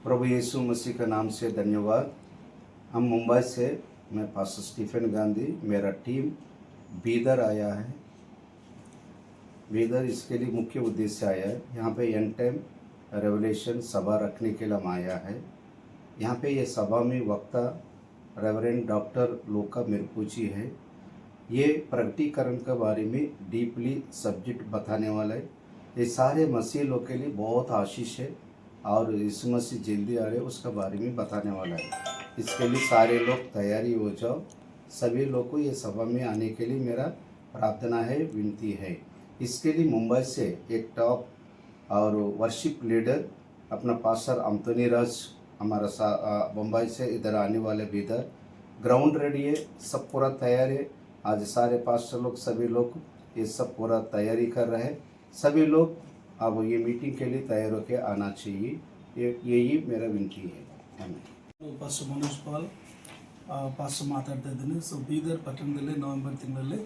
प्रभु यीशु मसीह का नाम से धन्यवाद। हम मुंबई से, मैं पास्टर स्टीफन गांधी, मेरा टीम बीदर आया है। बीदर इसके लिए मुख्य उद्देश्य आया है, यहाँ पे एंड टाइम रेवलेशन सभा रखने के लिए हम आया है। यहाँ पे ये सभा में वक्ता रेवरेंड डॉक्टर लोका मिरपूची है। ये प्रगटीकरण के बारे में डीपली सब्जेक्ट बताने वाला है। ये सारे मसीह लोग के लिए बहुत आशीष है और यीशु मसीह जल्दी आ रहे उसका बारे में बताने वाला है। इसके लिए सारे लोग तैयारी हो जाओ। सभी लोग को ये सभा में आने के लिए मेरा प्रार्थना है, विनती है। इसके लिए मुंबई से एक टॉप और वर्शिप लीडर अपना पास्टर अंतोनी राज हमारा मुंबई से इधर आने वाले भी इधर ग्राउंड रेडी है, सब पूरा तैयार है। आज सारे पास्टर लोग सभी लोग ये सब पूरा तैयारी कर रहे हैं। सभी लोग अब ये मीटिंग के लिए तैयार होकर आना चाहिए, यही मेरा विनती है। ಪಾಸ್ಟರ್ ಮನೋಜ್ ಪಾಲ್ ಪಾಸ್ಟರ್ ಮಾತಾಡ್ತಾ ಇದ್ದೀನಿ. ಬೀದರ್ ಪಟ್ಟಣದಲ್ಲಿ ನವೆಂಬರ್ ತಿಂಗಳಲ್ಲಿ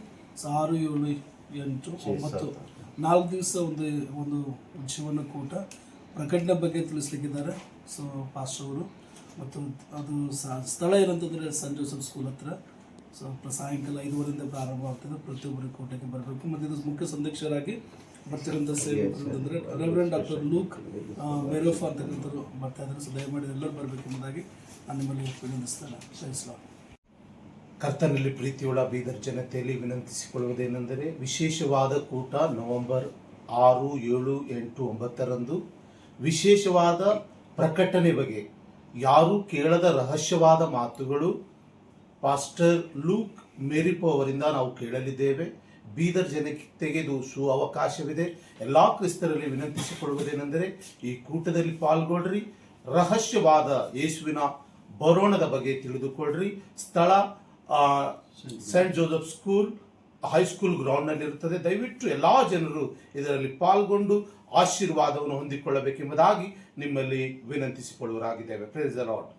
6, 7, 8, 9 4 ದಿವಸ ಒಂದು ಜೀವನ ಕೂಟ ಪ್ರಕಟಣೆ ಬಗ್ಗೆ ತಿಳಿಸ್ಲಿಕ್ಕಿದ್ದಾರೆ. ಪಾಸ್ಟರ್ ಅವರು ಮತ್ತು ಅದು ಸ್ಥಳ ಏನಂತಂದರೆ ಸೆಂಟ್ ಜೋಸೆಫ್ ಸ್ಕೂಲ್ ಹತ್ರ. ಸಾಯಂಕಾಲ 5:30 ಪ್ರಾರಂಭವಾಗ್ತದೆ. ಪ್ರತಿಯೊಬ್ಬರು ಕೂಟಕ್ಕೆ ಬರಬೇಕು. ಮತ್ತು ಇದು ಮುಖ್ಯ ಸಂದೇಶರಾಗಿ ಬರ್ತಿರೋಂಥ ಸೇವಕರು ರೆವರೆಂಡ್ ಡಾಕ್ಟರ್ ಲೂಕ್ ಬೇರೋಫ್ ಅಂತಕ್ಕಂಥವ್ರು ಬರ್ತಾ ಇದ್ದಾರೆ. ದಯಮಾಡಿ ಎಲ್ಲರೂ ಬರಬೇಕೆಂಬುದಾಗಿ ನಾನು ನಿಮ್ಮಲ್ಲಿ ವಿನಂತಿಸ್ತೇನೆ. ಶ್ರಮಿಸಲ ಕರ್ತನಲ್ಲಿ ಪ್ರೀತಿಯುಳ್ಳ ಬೀದರ್ ಜನತೆಯಲ್ಲಿ ವಿನಂತಿಸಿಕೊಳ್ಳುವುದೇನೆಂದರೆ, ವಿಶೇಷವಾದ ಕೂಟ ನವೆಂಬರ್ 6, 7, 8, 9ರಂದು ವಿಶೇಷವಾದ ಪ್ರಕಟಣೆ ಬಗ್ಗೆ ಯಾರೂ ಕೇಳದ ರಹಸ್ಯವಾದ ಮಾತುಗಳು ಪಾಸ್ಟರ್ ಲೂಕ್ ಮೇರಿಪೋ ಅವರಿಂದ ನಾವು ಕೇಳಲಿದ್ದೇವೆ. ಬೀದರ್ ಜನತೆಗೆ ಇದು ಅವಕಾಶವಿದೆ. ಎಲ್ಲ ಕ್ರಿಸ್ತರಲ್ಲಿ ವಿನಂತಿಸಿಕೊಳ್ಳುವುದೇನೆಂದರೆ, ಈ ಕೂಟದಲ್ಲಿ ಪಾಲ್ಗೊಳ್ಳ್ರಿ, ರಹಸ್ಯವಾದ ಯೇಸುವಿನ ಬರೋಣದ ಬಗ್ಗೆ ತಿಳಿದುಕೊಳ್ಳ್ರಿ. ಸ್ಥಳ ಸೆಂಟ್ ಜೋಸೆಫ್ ಸ್ಕೂಲ್ ಹೈಸ್ಕೂಲ್ ಗ್ರೌಂಡ್ನಲ್ಲಿ ಇರುತ್ತದೆ. ದಯವಿಟ್ಟು ಎಲ್ಲ ಜನರು ಇದರಲ್ಲಿ ಪಾಲ್ಗೊಂಡು ಆಶೀರ್ವಾದವನ್ನು ಹೊಂದಿಕೊಳ್ಳಬೇಕೆಂಬುದಾಗಿ ನಿಮ್ಮಲ್ಲಿ ವಿನಂತಿಸಿಕೊಳ್ಳುವರಾಗಿದ್ದೇವೆ. Praise the lord.